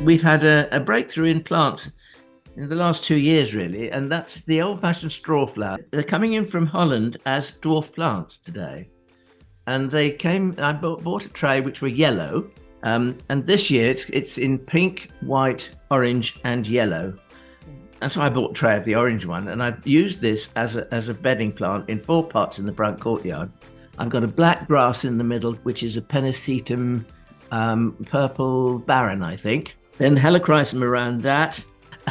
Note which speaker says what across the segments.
Speaker 1: We've had a breakthrough in plants in the last 2 years, really, and that's the old-fashioned straw flower. They're coming in from Holland as dwarf plants today. And they came, I bought a tray which were yellow, and this year it's in pink, white, orange, and yellow. And so I bought a tray of the orange one, and I've used this as a bedding plant in 4 pots in the front courtyard. I've got a black grass in the middle, which is a pennisetum purple baron, I think. Then helichrysum around that.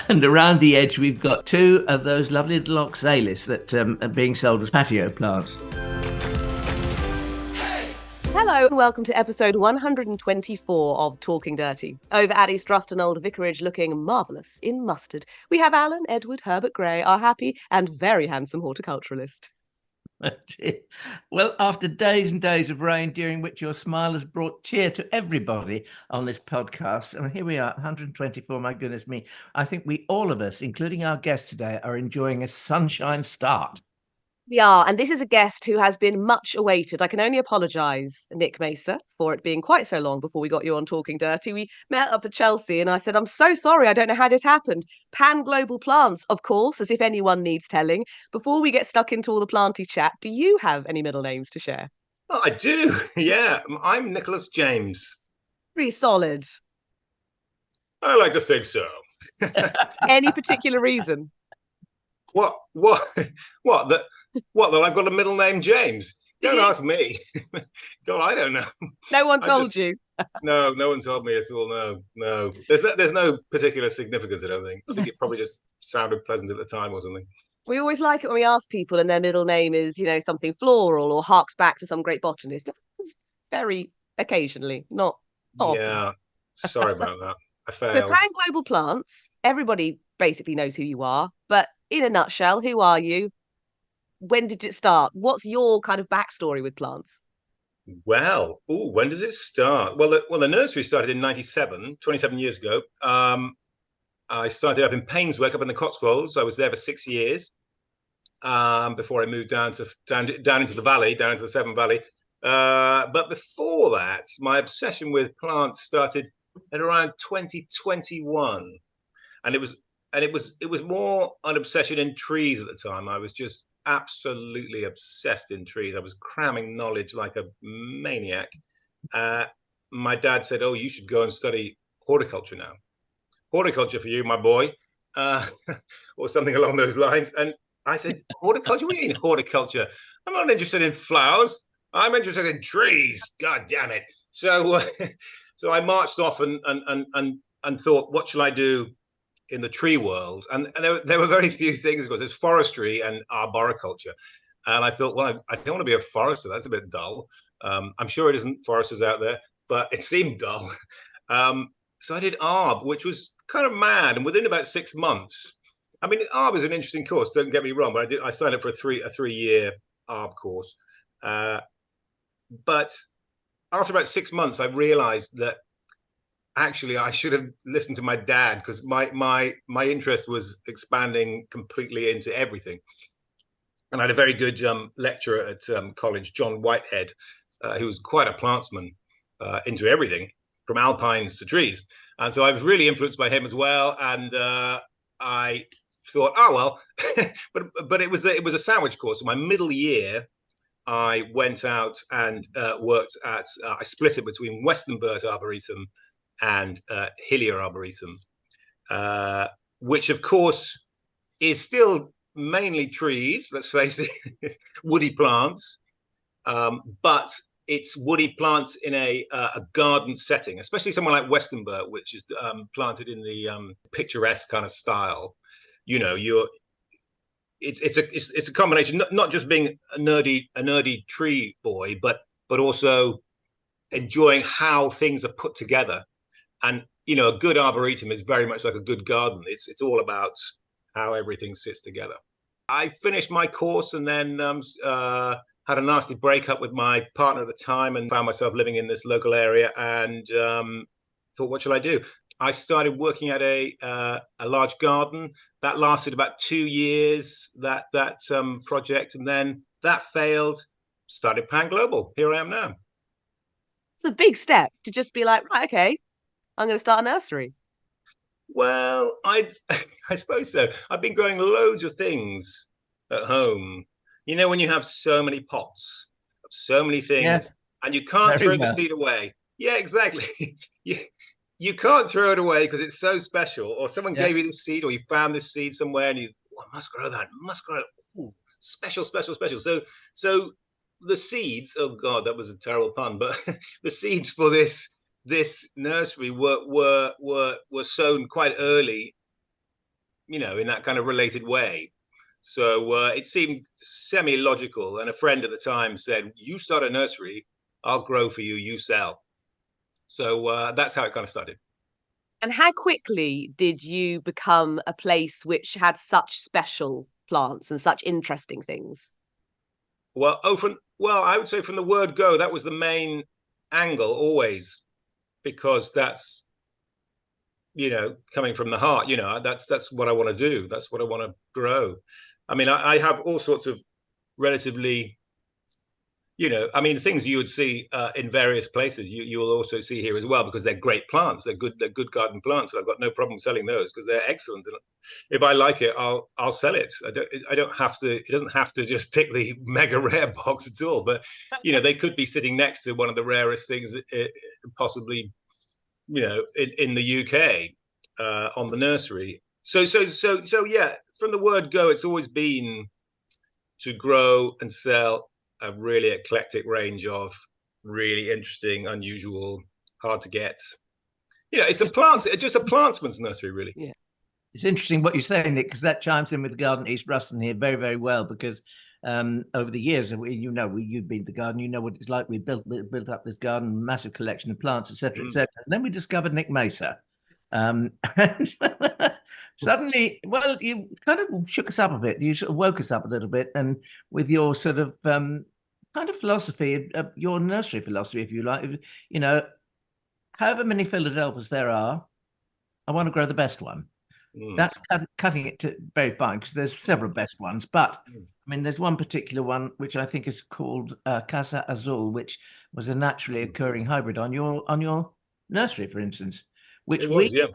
Speaker 1: And around the edge, we've got 2 of those lovely little oxalis that are being sold as patio plants.
Speaker 2: Hello and welcome to episode 124 of Talking Dirty. Over at East Ruston Old Vicarage, looking marvellous in mustard, we have Alan Edward Herbert Gray, our happy and very handsome horticulturalist.
Speaker 1: Well, after days and days of rain, during which your smile has brought cheer to everybody on this podcast, and here we are, 124, my goodness me. I think all of us, including our guest today, are enjoying a sunshine start.
Speaker 2: We are, and this is a guest who has been much awaited. I can only apologise, Nick Mesa, for it being quite so long before we got you on Talking Dirty. We met up at Chelsea and I said, I'm so sorry, I don't know how this happened. Pan-global plants, of course, as if anyone needs telling. Before we get stuck into all the planty chat, do you have any middle names to share?
Speaker 3: Oh, I do, yeah. I'm Nicholas James.
Speaker 2: Pretty solid.
Speaker 3: I like to think so.
Speaker 2: Any particular reason?
Speaker 3: What, that I've got a middle name James? Don't ask me. God, I don't know.
Speaker 2: No one told you?
Speaker 3: No one told me at all, no. There's no particular significance, I don't think. I think it probably just sounded pleasant at the time or something.
Speaker 2: We always like it when we ask people and their middle name is, something floral or harks back to some great botanist. Very occasionally, not often.
Speaker 3: Yeah, sorry about that. I failed.
Speaker 2: So pan-global plants, everybody basically knows who you are, but in a nutshell, who are you? When did it start? What's your kind of backstory with plants?
Speaker 3: Well, when does it start? Well, the nursery started in 27 years ago. I started up in Painswick, up in the Cotswolds. I was there for 6 years before I moved down into the valley, down into the Severn Valley. But before that, my obsession with plants started at around 2021, and it was more an obsession in trees at the time. I was just absolutely obsessed in trees. I was cramming knowledge like a maniac. My dad said, "Oh, you should go and study horticulture now. Horticulture for you, my boy," or something along those lines. And I said, "Horticulture? What do you mean horticulture? I'm not interested in flowers. I'm interested in trees. God damn it!" So, so I marched off and thought, what shall I do in the tree world? And there were very few things, because there's forestry and arboriculture. And I thought, well, I don't want to be a forester. That's a bit dull. I'm sure it isn't foresters out there, but it seemed dull. So I did ARB, which was kind of mad. And within about 6 months, I mean, ARB is an interesting course, don't get me wrong, but I signed up for a 3-year ARB course. But after about 6 months, I realized that actually I should have listened to my dad, because my interest was expanding completely into everything. And I had a very good lecturer at college, John Whitehead, who was quite a plantsman, into everything from alpines to trees. And so I was really influenced by him as well. And I thought, oh well, but it was a sandwich course. So my middle year, I went out and worked at. I split it between Westernburt Arboretum and Hillier Arboretum, which of course is still mainly trees, let's face it, woody plants, but it's woody plants in a garden setting, especially somewhere like Westernburt, which is planted in the picturesque kind of style. It's a combination, not just being a nerdy tree boy, but also enjoying how things are put together. And a good arboretum is very much like a good garden. It's all about how everything sits together. I finished my course and then had a nasty breakup with my partner at the time, and found myself living in this local area, and thought, what shall I do? I started working at a large garden that lasted about 2 years. That project, and then that failed. Started Pan Global. Here I am now.
Speaker 2: It's a big step to just be like, right, okay, I'm going to start a nursery.
Speaker 3: Well, I suppose so. I've been growing loads of things at home. You know, when you have so many pots, so many
Speaker 1: Yes,
Speaker 3: things, and you can't
Speaker 1: very
Speaker 3: throw the
Speaker 1: well.
Speaker 3: seed away. Yeah, exactly. you, you can't throw it away because it's so special. Or someone
Speaker 1: Yeah.
Speaker 3: gave you this seed, or you found this seed somewhere, and you, oh, I must grow that. Must grow it. Ooh, special, special, special. So the seeds. Oh God, that was a terrible pun. But the seeds for this nursery were sown quite early, you know, in that kind of related way. So it seemed semi-logical. And a friend at the time said, "You start a nursery, I'll grow for you. You sell." So that's how it kind of started.
Speaker 2: And how quickly did you become a place which had such special plants and such interesting things?
Speaker 3: Well, I would say from the word go, that was the main angle always, because that's, you know, coming from the heart. You know, that's what I want to do. That's what I want to grow. I mean, I have all sorts of relatively, you know, I mean, things you would see in various places, you'll also see here as well, because they're great plants. They're good garden plants, and I've got no problem selling those because they're excellent. And if I like it, I'll sell it. I don't have to. It doesn't have to just tick the mega rare box at all. But you know, they could be sitting next to one of the rarest things, possibly, you know, in the UK, on the nursery. So yeah. From the word go, it's always been to grow and sell a really eclectic range of really interesting, unusual, hard to get. You know, it's a plants, it's just a plantsman's nursery, really.
Speaker 2: Yeah.
Speaker 1: It's interesting what you're saying, Nick, because that chimes in with Garden East Ruston here very, very well. Because over the years, you've been to the garden, you know what it's like. We built up this garden, massive collection of plants, etc., etc. And then we discovered Nick Mesa, and suddenly, well, you kind of shook us up a bit. You sort of woke us up a little bit, and with your sort of kind of philosophy, your nursery philosophy, if you like, you know, however many Philadelphus there are, I want to grow the best one. That's cutting it to very fine because there's several best ones, but I mean, there's one particular one which I think is called Casa Azul, which was a naturally occurring hybrid on your nursery, for instance, which
Speaker 3: It was, yeah.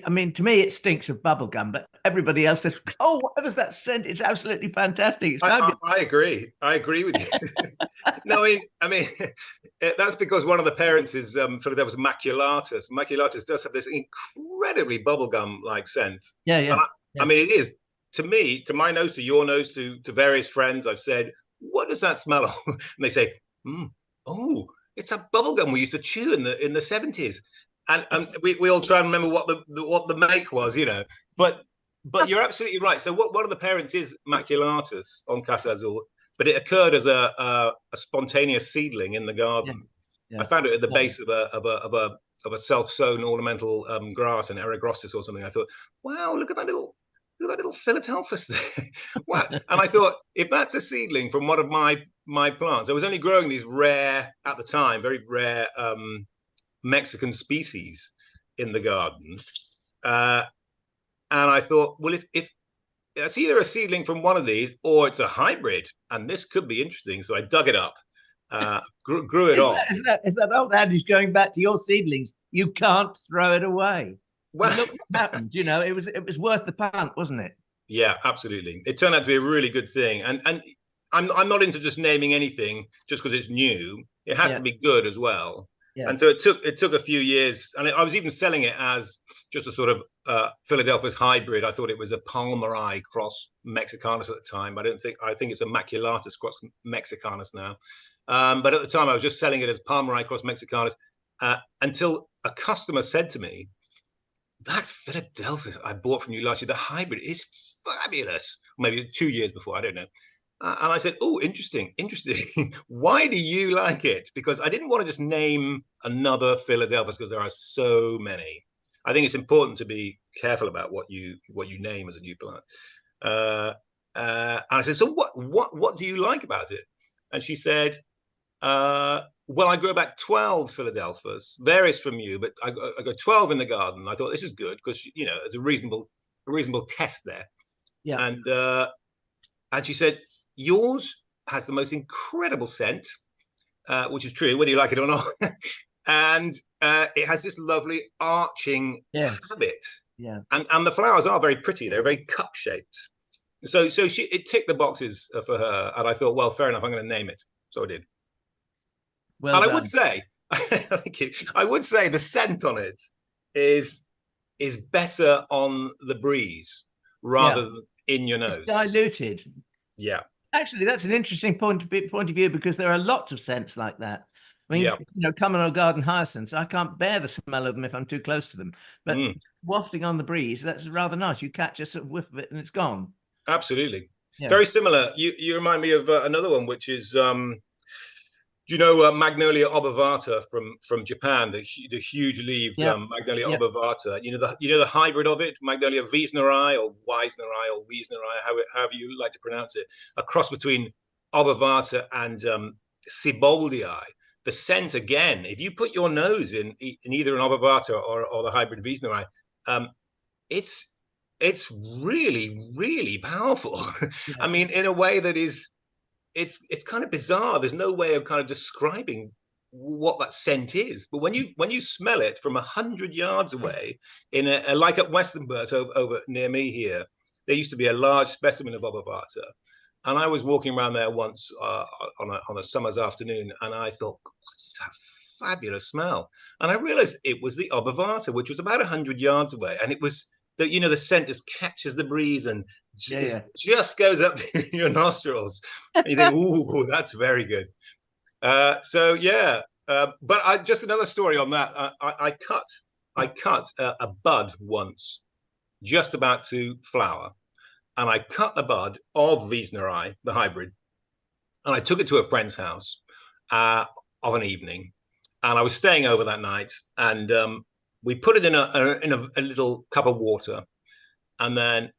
Speaker 1: I mean, to me, it stinks of bubble gum, but everybody else says, "Oh, what was that scent? It's absolutely fantastic. It's fabulous."
Speaker 3: I agree. I agree with you. No, I mean, that's because one of the parents is there was maculatus. Maculatus does have this incredibly bubblegum-like scent.
Speaker 1: Yeah, yeah,
Speaker 3: I mean, it is, to me, to my nose, to your nose, to various friends. I've said, "What does that smell of?" And they say, "Oh, it's that bubblegum we used to chew in the 70s." And we all try and remember what the make was, you know. But you're absolutely right. So one of the parents is maculatus on Casa Azul, but it occurred as a spontaneous seedling in the garden.
Speaker 1: yeah.
Speaker 3: I found it at the base of a self-sown ornamental grass, an eragrostis or something. I thought, wow, look at that little Philadelphus there. Wow. And I thought, if that's a seedling from one of my plants, I was only growing these rare, at the time, very rare Mexican species in the garden. And I thought, well, if it's either a seedling from one of these or it's a hybrid, and this could be interesting. So I dug it up, grew it on.
Speaker 1: Is that old adage going back to your seedlings? You can't throw it away.
Speaker 3: Well,
Speaker 1: look what happened. You know, it was worth the punt, wasn't it?
Speaker 3: Yeah, absolutely. It turned out to be a really good thing. And I'm not into just naming anything just because it's new. It has to be good as well. Yeah. And so it took a few years, and I was even selling it as just a sort of Philadelphus hybrid. I thought it was a Palmeri cross mexicanus at the time. I think it's a maculatus cross mexicanus now. But at the time, I was just selling it as Palmeri cross mexicanus until a customer said to me, "That Philadelphus I bought from you last year, the hybrid, is fabulous." Maybe 2 years before, I don't know. And I said, "Oh, interesting. Why do you like it?" Because I didn't want to just name another Philadelphus because there are so many. I think it's important to be careful about what you name as a new plant. And I said, "So what do you like about it?" And she said, "Well, I grew about 12 Philadelphus, varies from you, but I got 12 in the garden. I thought this is good because, you know, there's a reasonable test there." Yeah. And she said, "Yours has the most incredible scent," which is true, whether you like it or not. and it has this lovely arching habit.
Speaker 1: Yeah.
Speaker 3: And the flowers are very pretty. They're very cup shaped. So it ticked the boxes for her, and I thought, well, fair enough, I'm going to name it. So I did.
Speaker 1: Well
Speaker 3: and
Speaker 1: done.
Speaker 3: I would say, I would say the scent on it is better on the breeze rather than in your nose.
Speaker 1: It's diluted.
Speaker 3: Yeah.
Speaker 1: Actually, that's an interesting point of view, because there are lots of scents like that. I mean, you know, common or garden hyacinths, I can't bear the smell of them if I'm too close to them. But wafting on the breeze, that's rather nice. You catch a sort of whiff of it and it's gone.
Speaker 3: Absolutely.
Speaker 1: Yeah.
Speaker 3: Very similar. You remind me of another one, which is, do you know Magnolia obovata from Japan? The huge leaved Magnolia obovata. You know the hybrid of it, Magnolia wieseneri or wieseneri, however you like to pronounce it. A cross between obovata and Sieboldii. The scent again. If you put your nose in either an obovata or the hybrid wieseneri, it's really, really powerful. Yeah. I mean, in a way that is. It's kind of bizarre. There's no way of kind of describing what that scent is. But when you smell it from 100 yards away, in a like at Westernburt over near me here, there used to be a large specimen of obovata, and I was walking around there once on a summer's afternoon, and I thought, what is that fabulous smell? And I realized it was the obovata, which was about 100 yards away, and it was the scent just catches the breeze and just goes up your nostrils. And you think, ooh, that's very good. But just another story on that. I cut a bud once, just about to flower, and I cut the bud of wieseneri, the hybrid, and I took it to a friend's house of an evening, and I was staying over that night, and we put it in a little cup of water, and then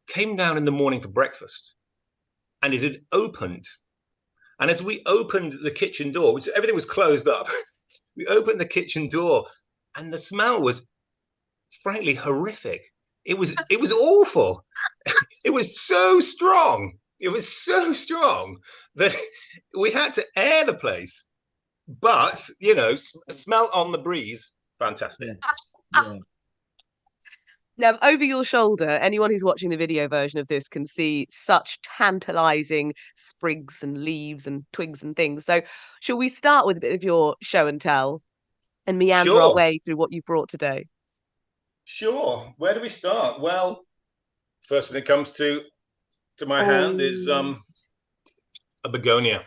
Speaker 3: came down in the morning for breakfast, and it had opened. And as we opened the kitchen door, which everything was closed up, we opened the kitchen door, and the smell was frankly horrific. It was awful. It was so strong. It was so strong that we had to air the place. But smell on the breeze. Fantastic.
Speaker 1: Yeah.
Speaker 2: Now, over your shoulder, anyone who's watching the video version of this can see such tantalizing sprigs and leaves and twigs and things. So shall we start with a bit of your show and tell and meander our way through what you've brought today?
Speaker 3: Sure. Where do we start? Well, first thing that comes to my hand is a begonia.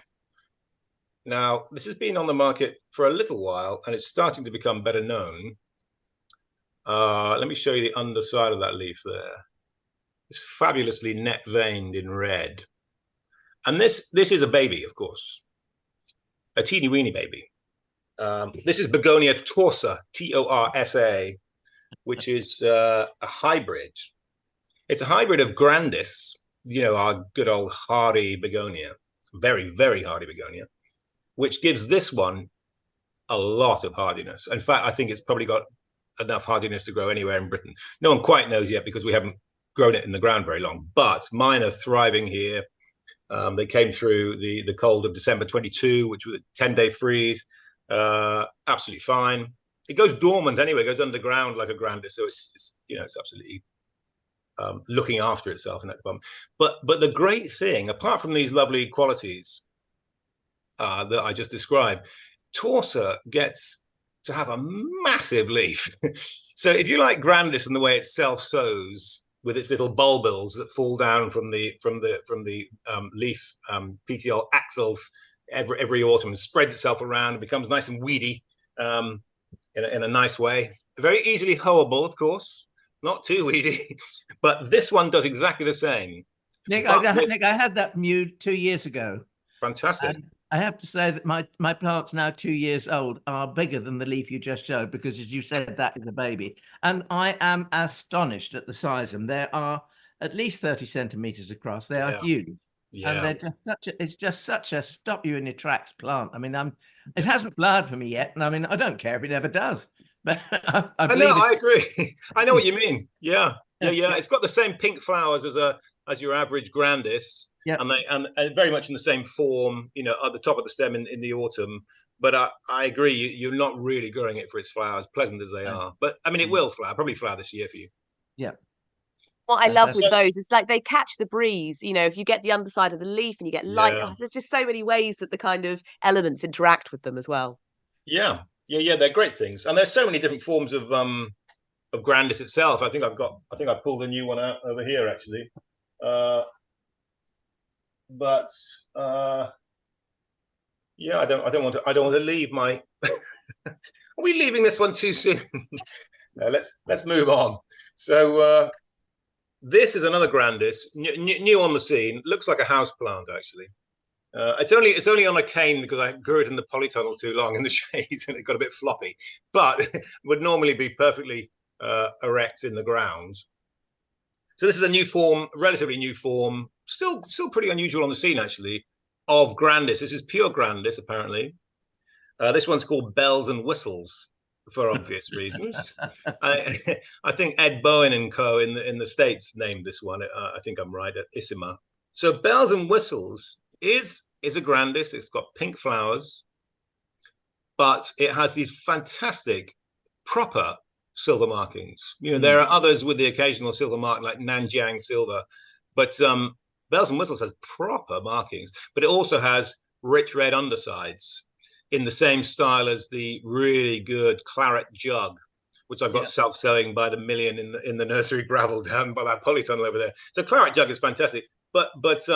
Speaker 3: Now, this has been on the market for a little while, and it's starting to become better known. Let me show you the underside of that leaf there. It's fabulously net veined in red. And this is a baby, of course, a teeny weeny baby. This is Begonia Torsa, Torsa, which is a hybrid. It's a hybrid of grandis, our good old hardy begonia, very, very hardy begonia, which gives this one a lot of hardiness. In fact, I think it's probably got enough hardiness to grow anywhere in Britain. No one quite knows yet because we haven't grown it in the ground very long, but mine are thriving here. They came through the cold of December 22, which was a 10-day freeze. Absolutely fine. It goes dormant anyway, it goes underground like a grandis, so it's absolutely looking after itself in that department. But the great thing, apart from these lovely qualities that I just described, Torsa gets to have a massive leaf. So if you like grandis and the way it self-sows with its little bulbils that fall down from the leaf petiole axils every autumn and spreads itself around and becomes nice and weedy in a nice way. Very easily hoeable, of course, not too weedy, but this one does exactly the same.
Speaker 1: Nick, I had that from you 2 years ago.
Speaker 3: Fantastic.
Speaker 1: And I have to say that my plants now 2 years old are bigger than the leaf you just showed, because as you said, that is a baby. And I am astonished at the size of them. They are at least 30 centimeters across. They are huge. Yeah. And they're it's just such a stop you in your tracks plant. I mean, it hasn't flowered for me yet. And I mean, I don't care if it ever does. But I
Speaker 3: agree. I know what you mean. Yeah. It's got the same pink flowers as your average grandis. Yeah. And very much in the same form, at the top of the stem in the autumn, but I agree. You're not really growing it for its flowers, pleasant as they are. But I mean, it will flower, probably flower this year for you.
Speaker 1: Yeah.
Speaker 2: What I love with
Speaker 1: Fantastic.
Speaker 2: those is like they catch the breeze. You know, if you get the underside of the leaf and you get light,
Speaker 3: Yeah.
Speaker 2: there's just so many ways that the kind of elements interact with them as well.
Speaker 3: Yeah, yeah. They're great things, and there's so many different forms of grandis itself. I think I pulled a new one out over here actually. But yeah, I don't want to leave my. Are we leaving this one too soon? No, let's move on. So this is another grandis, new on the scene. Looks like a house plant actually. It's only on a cane because I grew it in the polytunnel too long in the shade and it got a bit floppy, but would normally be perfectly erect in the ground. So this is a new form, relatively new form, still pretty unusual on the scene actually, of grandis. This is pure grandis apparently. This one's called Bells and Whistles for obvious reasons. I think Ed Bowen and Co. in the States named this one. I think I'm right, at Isima. So Bells and Whistles is a grandis. It's got pink flowers, but it has these fantastic proper silver markings. You know, there are others with the occasional silver mark like Nanjiang Silver, but Bells and Whistles has proper markings, but it also has rich red undersides in the same style as the really good Claret Jug, which I've got self-selling by the million in the nursery gravel down by that polytunnel over there. So Claret Jug is fantastic, but Bells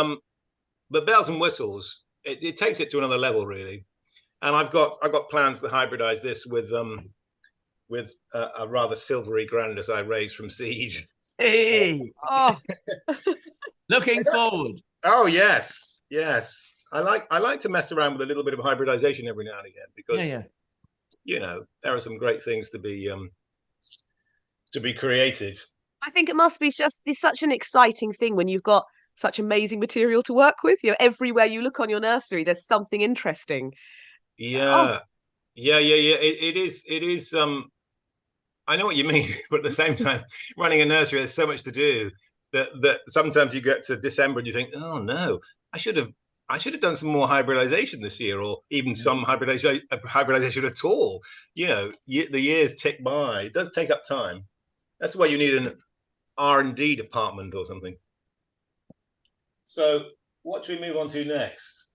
Speaker 3: and Whistles, it takes it to another level really. And I've got plans to hybridize this with a rather silvery grandis I raised from seed.
Speaker 1: Hey,
Speaker 2: Oh,
Speaker 1: looking forward.
Speaker 3: Oh yes. I like to mess around with a little bit of hybridization every now and again because you know there are some great things to be created.
Speaker 2: I think it must be just it's such an exciting thing when you've got such amazing material to work with. You know, everywhere you look on your nursery, there's something interesting. Oh,
Speaker 3: Yeah. It is. I know what you mean, but at the same time, running a nursery, there's so much to do that sometimes you get to December and you think, oh no, I should have done some more hybridization this year, or even some hybridization at all. You know, the years tick by. It does take up time. That's why you need an R&D department or something. So what should we move on to next?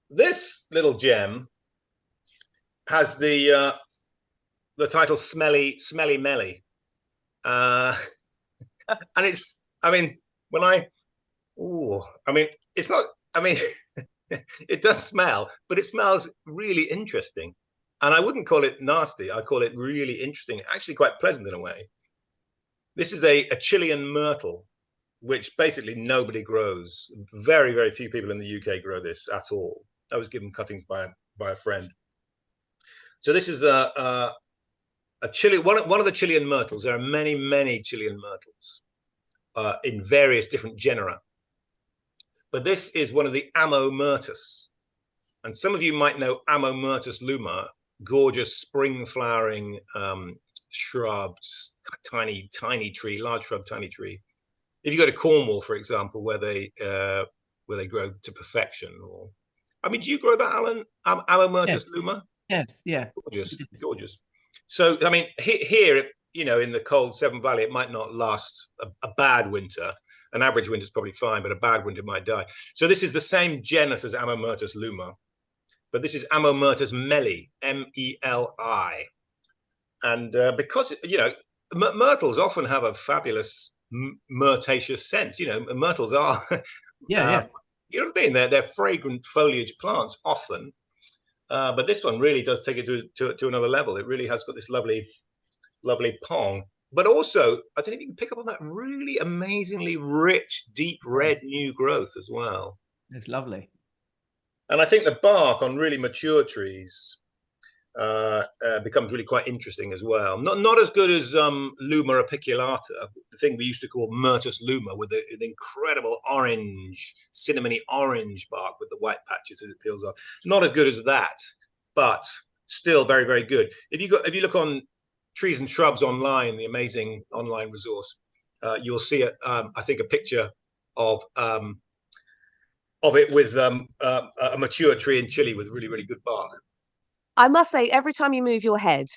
Speaker 3: This little gem has the title Smelly Melly. And it's, I mean, it's not, it does smell, but it smells really interesting. And I wouldn't call it nasty. I call it really interesting, actually quite pleasant in a way. This is a Chilean myrtle, which basically nobody grows. Very, very few people in the UK grow this at all. I was given cuttings by a friend. So this is a Chile, one of the Chilean myrtles. There are many Chilean myrtles in various different genera. But this is one of the Amomyrtus. And some of you might know Amomyrtus Luma, gorgeous spring flowering shrub, tiny tree, large shrub, tiny tree. If you go to Cornwall, for example, where they grow to perfection, or I mean, do you grow that, Alan? Amomyrtus Luma?
Speaker 1: Yes, yeah.
Speaker 3: Gorgeous. So, I mean, here, you know, in the cold Severn Valley, it might not last a bad winter. An average winter is probably fine, but a bad winter might die. So this is the same genus as Amomyrtus Luma, but this is Amomyrtus Meli, M-E-L-I. And because, you know, myrtles often have a fabulous myrtaceous scent. You know, myrtles are, you know what I mean? They're fragrant foliage plants often. But this one really does take it to another level. It really has got this lovely pong. But also, I don't know if you can pick up on that really amazingly rich, deep red new growth as well.
Speaker 1: It's lovely.
Speaker 3: And I think the bark on really mature trees becomes really quite interesting as well. Not as good as Luma apiculata, the thing we used to call Myrtus Luma, with the incredible orange, cinnamony orange bark with the white patches as it peels off. Not as good as that, but still very, very good. If you look on Trees and Shrubs online, the amazing online resource, you'll see I think a picture of of it with a mature tree in Chile with really, really good bark.
Speaker 2: I must say, every time you move your head,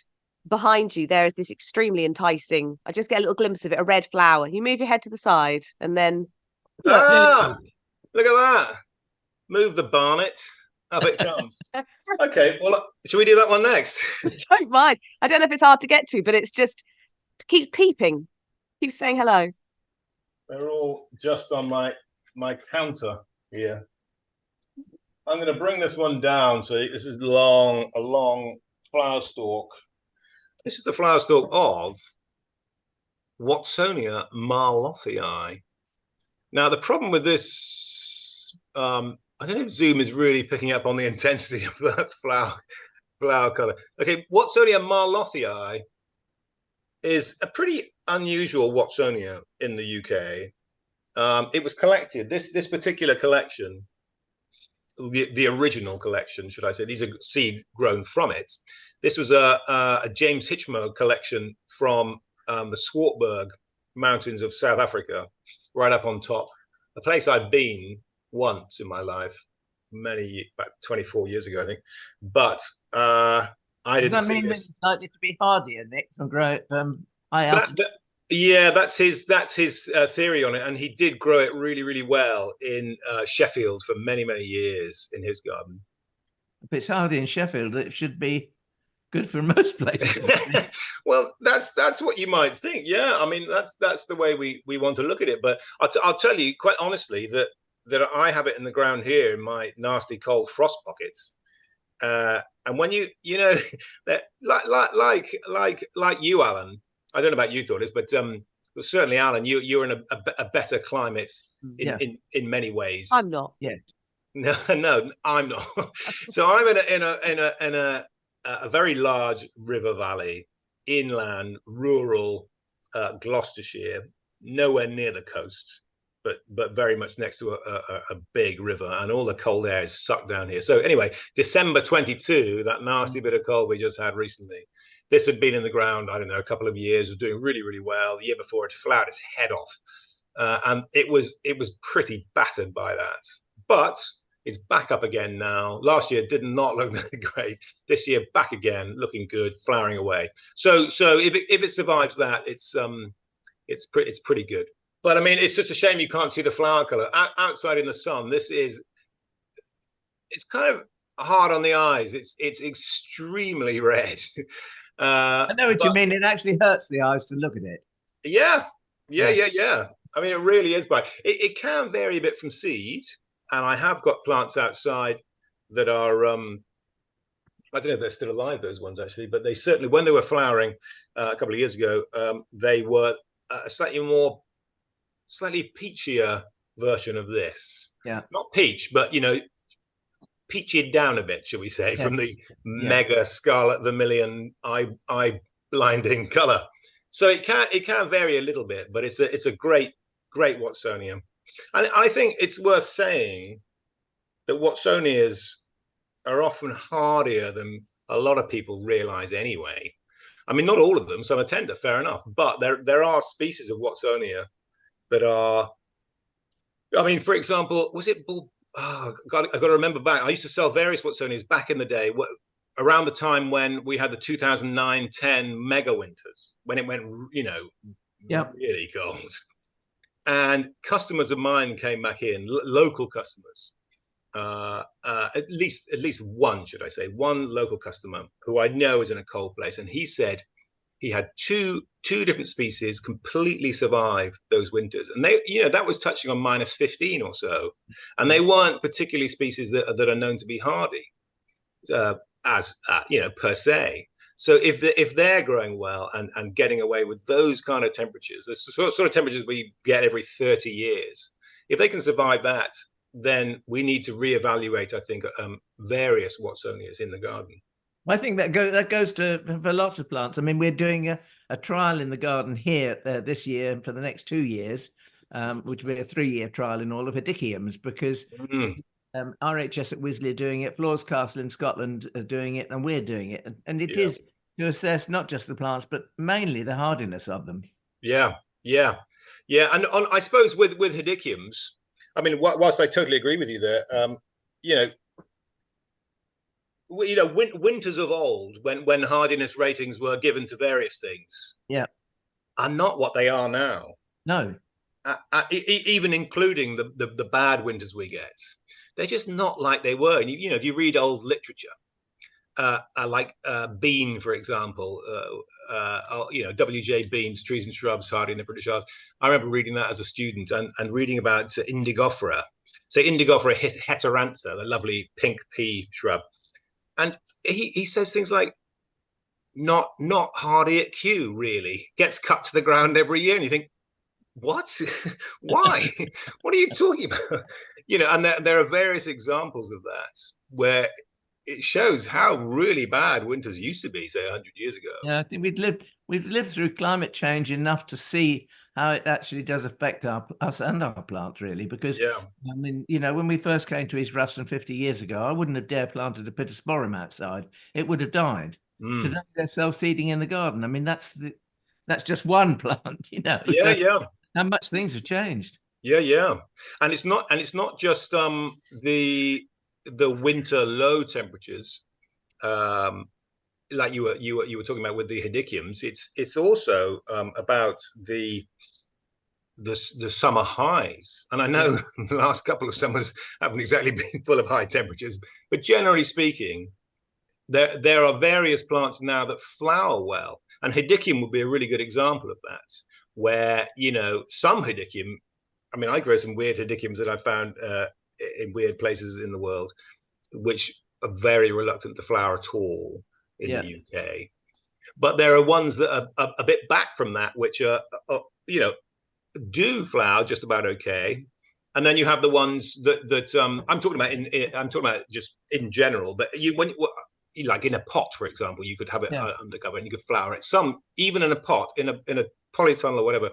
Speaker 2: behind you there is this extremely enticing. I just get a little glimpse of it, a red flower. You move your head to the side, and then look.
Speaker 3: Look at that! Move the barnet. Up it comes. Okay, well, should we do that one next?
Speaker 2: Don't mind. I don't know if it's hard to get to, but it's just keep peeping, keep saying hello.
Speaker 3: They're all just on my counter here. I'm going to bring this one down. So this is a long flower stalk. This is the flower stalk of Watsonia Marlothii. Now, the problem with this, I don't know if Zoom is really picking up on the intensity of that flower color. Okay, Watsonia Marlothii is a pretty unusual Watsonia in the UK. It was collected, this particular collection, the original collection, should I say, these are seed grown from it. This was a James Hitchmo collection from the Swartberg Mountains of South Africa, right up on top. A place I've been once in my life, about 24 years ago, I think. But I didn't see this.
Speaker 1: It's likely to be hardier, Nick, and grow it high altitude?
Speaker 3: Yeah, that's his theory on it, and he did grow it really, really well in Sheffield for many, many years in his garden.
Speaker 1: If it's hardy in Sheffield, it should be good for most places.
Speaker 3: Well, that's what you might think. Yeah, I mean that's the way we want to look at it. But I'll tell you quite honestly that I have it in the ground here in my nasty cold frost pockets. And when you know that like you, Alan. I don't know about you, Thordis, but certainly, Alan, you're in a better climate in many ways.
Speaker 2: I'm not.
Speaker 1: Yeah.
Speaker 3: No, I'm not. So I'm in a very large river valley, inland, rural Gloucestershire, nowhere near the coast, but very much next to a big river, and all the cold air is sucked down here. So anyway, December 22, that nasty bit of cold we just had recently. This had been in the ground, I don't know, a couple of years, was doing really, really well. The year before, it flowered its head off. And it was pretty battered by that. But it's back up again now. Last year did not look that great. This year, back again, looking good, flowering away. So if it survives that, it's pretty good. But I mean, it's just a shame you can't see the flower color. Outside in the sun, it's kind of hard on the eyes. It's extremely red.
Speaker 1: I know what you mean. It actually hurts the eyes to look at it.
Speaker 3: Yeah. I mean, it really is bright. It can vary a bit from seed, and I have got plants outside that are I don't know if they're still alive, those ones actually, but they certainly, when they were flowering a couple of years ago, they were a slightly peachier version of this. Yeah, not peach, but peachy down a bit, shall we say, from the mega scarlet vermilion eye blinding color. So it can vary a little bit, but it's a great Watsonia. And I think it's worth saying that Watsonias are often hardier than a lot of people realize anyway. I mean, not all of them, some are tender, fair enough, but there are species of Watsonia that are, I mean, for example, was it I've got to remember back. I used to sell various Watsonias back in the day, around the time when we had the 2009-10 mega winters, when it went, really cold. And customers of mine came back in, local customers, at least one, should I say, one local customer who I know is in a cold place, and he said he had two different species completely survive those winters, and they, that was touching on -15 or so, and they weren't particularly species that are known to be hardy, per se. So if they're growing well and getting away with those kind of temperatures, the sort of temperatures we get every 30 years, if they can survive that, then we need to reevaluate, I think, various Watsonias in the garden.
Speaker 1: I think that goes for lots of plants. I mean, we're doing a trial in the garden here this year and for the next 2 years, which will be a 3-year trial in all of Hedychiums, because RHS at Wisley are doing it, Floors Castle in Scotland are doing it, and we're doing it. And it is to assess not just the plants, but mainly the hardiness of them.
Speaker 3: Yeah. And I suppose with Hedychiums, I mean, whilst I totally agree with you there, winters of old, when hardiness ratings were given to various things, are not what they are now.
Speaker 1: No.
Speaker 3: Even including the bad winters we get, they're just not like they were. And if you read old literature, like Bean, for example, W.J. Bean's Trees and Shrubs, Hardy in the British Isles. I remember reading that as a student and reading about Indigofera. So Indigofera heterantha, the lovely pink pea shrub. And he says things like, not hardy at Kew, really. Gets cut to the ground every year. And you think, what? Why? What are you talking about? And there are various examples of that where it shows how really bad winters used to be, say 100 years ago.
Speaker 1: Yeah, I think we've lived through climate change enough to see how it actually does affect us and our plants, really. Because I mean, when we first came to East Ruston 50 years ago, I wouldn't have dared planted a pittosporum outside; it would have died. Today they're self-seeding in the garden. I mean, that's just one plant, How much things have changed.
Speaker 3: And it's not just the winter low temperatures, like you were talking about with the hedychiums. It's also about the summer highs. And I know the last couple of summers haven't exactly been full of high temperatures, but generally speaking, there are various plants now that flower well, and hedychium would be a really good example of that, where some hedychium, I mean, I grow some weird hedychiums that I found in weird places in the world, which are very reluctant to flower at all in the UK. But there are ones that are a bit back from that, which are do flower just about okay. And then you have the ones that I'm talking about just in general. But like in a pot, for example, you could have it undercover and you could flower it. Some, even in a pot, in a polytunnel or whatever,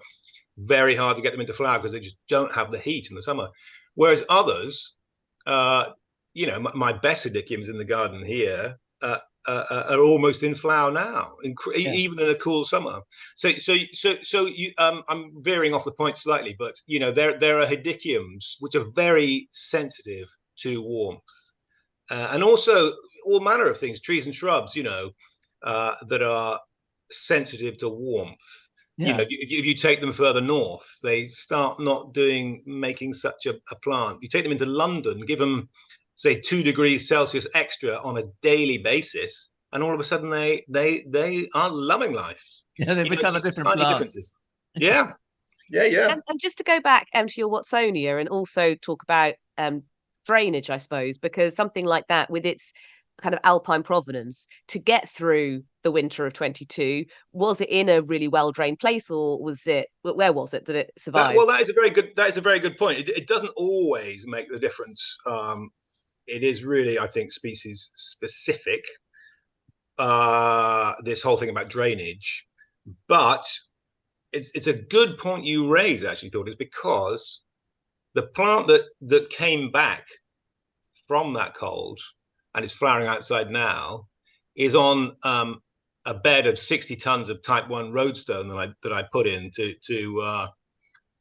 Speaker 3: very hard to get them into flower because they just don't have the heat in the summer. Whereas others, my best hedychiums in the garden here are almost in flower now, even in a cool summer. So I'm veering off the point slightly, but there are hedychiums which are very sensitive to warmth, and also all manner of things, trees and shrubs, that are sensitive to warmth. If you take them further north, they start not making such a plant. You take them into London, give them, say, 2 degrees Celsius extra on a daily basis, and all of a sudden they are loving life.
Speaker 1: They become a different plant.
Speaker 3: Differences. Yeah.
Speaker 2: And just to go back to your Watsonia and also talk about drainage, I suppose, because something like that with its kind of alpine provenance, to get through the winter of 22, was it in a really well drained place, or where was it that it survived?
Speaker 3: That is a very good point. It doesn't always make the difference. It is really, I think, species specific, this whole thing about drainage. But it's a good point you raise, actually, Thordis, because the plant that came back from that cold and it's flowering outside now is on a bed of 60 tons of type 1 roadstone that I put in to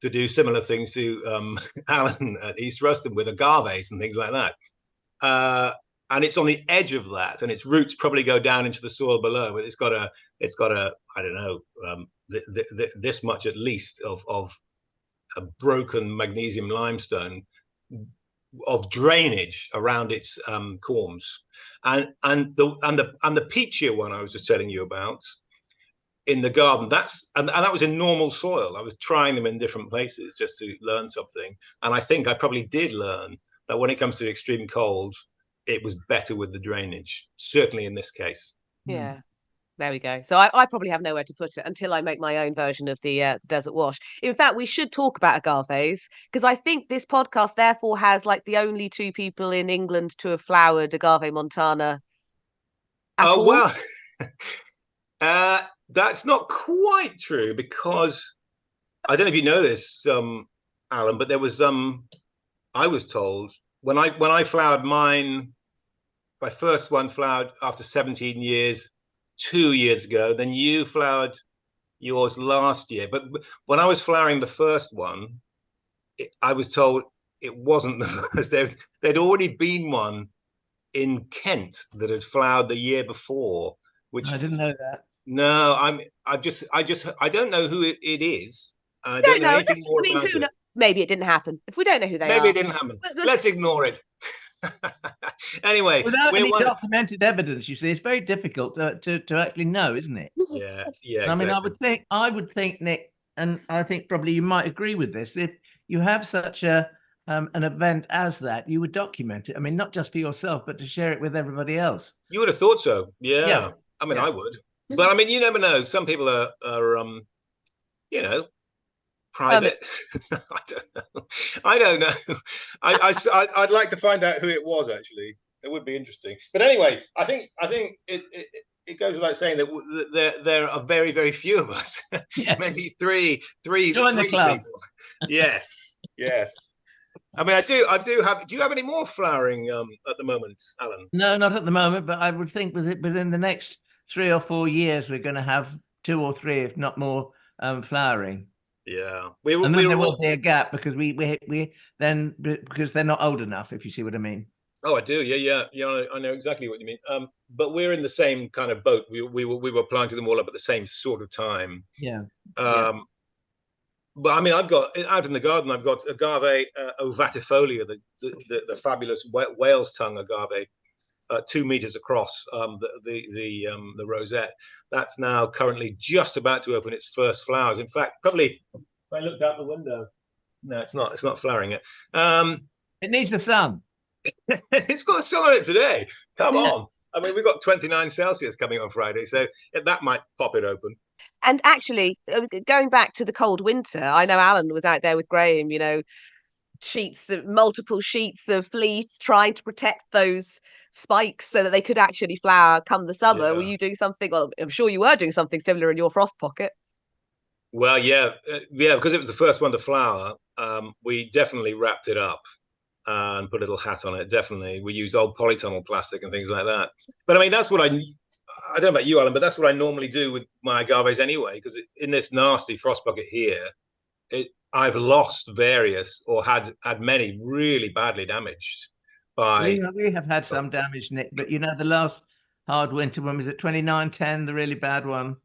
Speaker 3: do similar things to Alan at East Ruston with agaves and things like that. And it's on the edge of that, and its roots probably go down into the soil below. But it's got a I don't know, this much at least of a broken magnesium limestone of drainage around its corms, and the peachier one I was just telling you about in the garden, that was in normal soil. I was trying them in different places just to learn something, and I think I probably did learn that when it comes to extreme cold, it was better with the drainage, certainly in this case.
Speaker 2: Yeah. There we go. So I probably have nowhere to put it until I make my own version of the desert wash. In fact, we should talk about agaves, because I think this podcast therefore has like the only 2 people in England to have flowered agave montana at all.
Speaker 3: Well, that's not quite true, because I don't know if you know this, Alan, but there was I was told when I flowered mine, my first one flowered after 17 years. 2 years ago, then you flowered yours last year. But when I was flowering the first one, I was told it wasn't the first. There'd already been one in Kent that had flowered the year before, which
Speaker 1: I didn't know that.
Speaker 3: no, I don't know who it is. I
Speaker 2: Don't
Speaker 3: don't know
Speaker 2: know.
Speaker 3: anything more about
Speaker 2: who
Speaker 3: it.
Speaker 2: Maybe it didn't happen. If we don't know who they
Speaker 3: Maybe
Speaker 2: are,
Speaker 3: it didn't happen.
Speaker 2: Let's-
Speaker 3: Let's ignore it. Anyway,
Speaker 1: Without
Speaker 3: we're
Speaker 1: any
Speaker 3: one.
Speaker 1: documented evidence, you see, it's very difficult to actually know, isn't it?
Speaker 3: Yeah, yeah,
Speaker 1: I mean,
Speaker 3: exactly.
Speaker 1: I would think, Nick, and I think probably you might agree with this. If you have such a an event as that, you would document it. I mean, not just for yourself, but to share it with everybody else.
Speaker 3: You would have thought so.
Speaker 1: Yeah,
Speaker 3: Yeah. I mean,
Speaker 1: yeah.
Speaker 3: I would. But I mean, you never know. Some people are you know, private. I don't know. I don't know. I'd like to find out who it was. Actually, it would be interesting. But anyway, I think it goes without saying that there are very, very few of us.
Speaker 1: Yes.
Speaker 3: Maybe three
Speaker 1: Join the club.
Speaker 3: people. Yes, yes. I mean, I do have. Do you have any more flowering at the moment, Alan?
Speaker 1: No, not at the moment, but I would think within the next 3 or 4 years, we're going to have 2 or 3, if not more, flowering.
Speaker 3: Yeah,
Speaker 1: And then there will be a gap because because they're not old enough, if you see what I mean.
Speaker 3: Oh, I do. Yeah. I know exactly what you mean. But we're in the same kind of boat. We were planting them all up at the same sort of time.
Speaker 1: Yeah.
Speaker 3: But I mean, I've got out in the garden. I've got agave ovatifolia, the fabulous whale's tongue agave, 2 meters across. The rosette that's now currently just about to open its first flowers. In fact, probably if I looked out the window, no, it's not. It's not flowering yet.
Speaker 1: It needs the sun.
Speaker 3: It's got a sun on it today. Come on. I mean, we've got 29 Celsius coming on Friday, so that might pop it open.
Speaker 2: And actually, going back to the cold winter, I know Alan was out there with Graham, multiple sheets of fleece trying to protect those spikes so that they could actually flower come the summer.
Speaker 3: Yeah.
Speaker 2: Were you doing something? Well, I'm sure you were doing something similar in your frost pocket.
Speaker 3: Well, yeah, because it was the first one to flower. We definitely wrapped it up and put a little hat on it. Definitely, we use old polytunnel plastic and things like that. But I mean, that's what I don't know about you, Alan, but that's what I normally do with my agaves anyway. Because in this nasty frost bucket here, I've lost various or had many really badly damaged by.
Speaker 1: We have had some damage, Nick, but the last hard winter, when was it 29-10, the really bad one?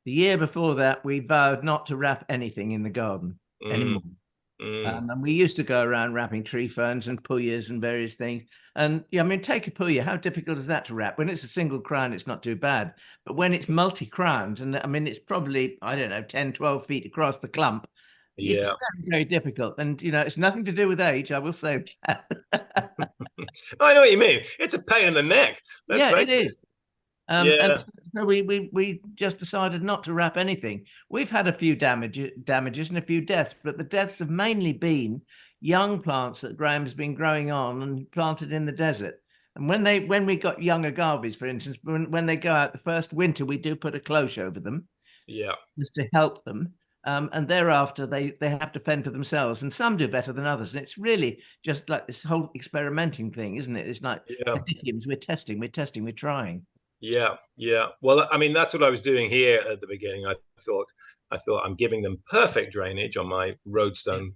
Speaker 1: The year before that, we vowed not to wrap anything in the garden anymore. And we used to go around wrapping tree ferns and puyas and various things. And I mean, take a puya. How difficult is that to wrap? When it's a single crown, it's not too bad. But when it's multi-crowned, and I mean, it's probably, I don't know, 10, 12 feet across the clump.
Speaker 3: Yeah.
Speaker 1: It's very, very difficult. And, it's nothing to do with age, I will say that.
Speaker 3: I know what you mean. It's a pain in the neck. Let's face it.
Speaker 1: And so we just decided not to wrap anything. We've had a few damages and a few deaths, but the deaths have mainly been young plants that Graham's been growing on and planted in the desert. And when we got young agaves, for instance, when they go out the first winter, we do put a cloche over them, just to help them. And thereafter, they have to fend for themselves, and some do better than others. And it's really just like this whole experimenting thing, isn't it? It's like we're testing, we're trying.
Speaker 3: Yeah. Well, I mean, that's what I was doing here at the beginning. I thought I'm giving them perfect drainage on my roadstone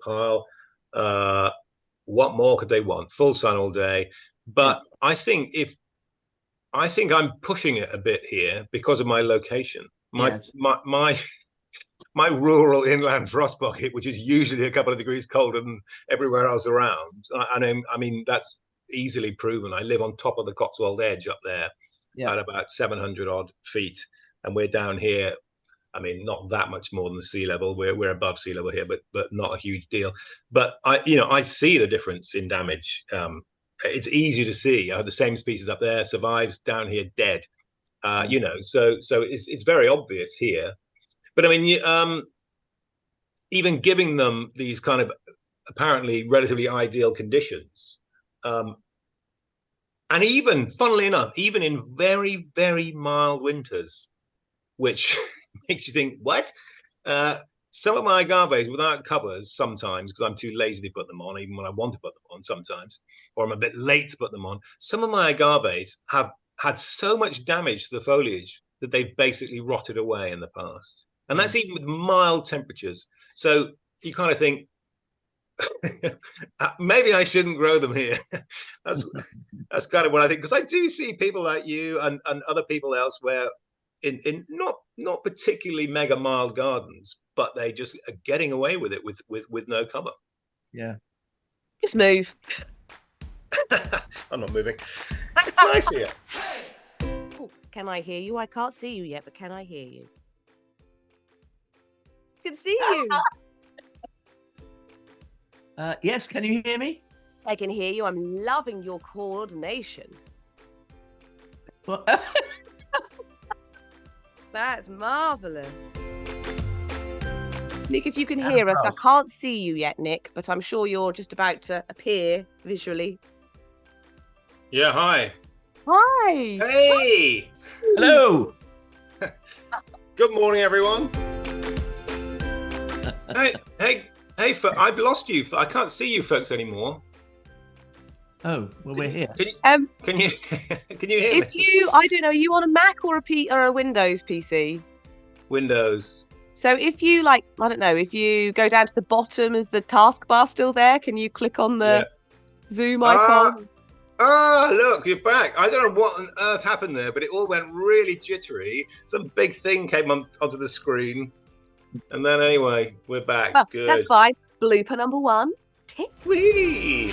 Speaker 3: pile. What more could they want? Full sun all day. But I think I'm pushing it a bit here because of my location. My rural inland frost pocket, which is usually a couple of degrees colder than everywhere else around. And I mean, that's easily proven. I live on top of the Cotswold edge up there. At about 700 odd feet, and we're down here. I mean, not that much more than sea level. We're above sea level here, but not a huge deal. But I see the difference in damage. It's easy to see. The same species up there survives down here dead. So it's very obvious here. But I mean, even giving them these kind of apparently relatively ideal conditions. And even, funnily enough, even in very, very mild winters, which makes you think, what? Some of my agaves without covers sometimes, because I'm too lazy to put them on, even when I want to put them on sometimes, or I'm a bit late to put them on. Some of my agaves have had so much damage to the foliage that they've basically rotted away in the past. And that's even with mild temperatures. So you kind of think, Maybe I shouldn't grow them here. That's kind of what I think, because I do see people like you and other people elsewhere in not particularly mega mild gardens, but they just are getting away with it with no cover.
Speaker 1: Yeah.
Speaker 2: Just move.
Speaker 3: I'm not moving. It's nice here.
Speaker 2: Oh, can I hear you? I can't see you yet, but can I hear you? I can see you.
Speaker 1: Yes, can you hear me?
Speaker 2: I can hear you. I'm loving your coordination.
Speaker 1: Well,
Speaker 2: That's marvellous. Nick, if you can hear us, I can't see you yet, Nick, but I'm sure you're just about to appear visually.
Speaker 3: Yeah, hi.
Speaker 2: Hi.
Speaker 3: Hey.
Speaker 1: hello.
Speaker 3: Good morning, everyone. Hey, I've lost you. I can't see you folks anymore.
Speaker 1: Oh, well, we're here.
Speaker 3: Can you hear
Speaker 2: If
Speaker 3: me?
Speaker 2: I don't know, are you on a Mac or a Windows PC?
Speaker 3: Windows.
Speaker 2: So if you I don't know, if you go down to the bottom, is the taskbar still there? Can you click on the Zoom icon?
Speaker 3: Look, you're back. I don't know what on earth happened there, but it all went really jittery. Some big thing came onto the screen. And then anyway, we're back.
Speaker 2: Oh,
Speaker 3: Good.
Speaker 2: that's fine. Blooper number 1. Tick.
Speaker 3: Whee!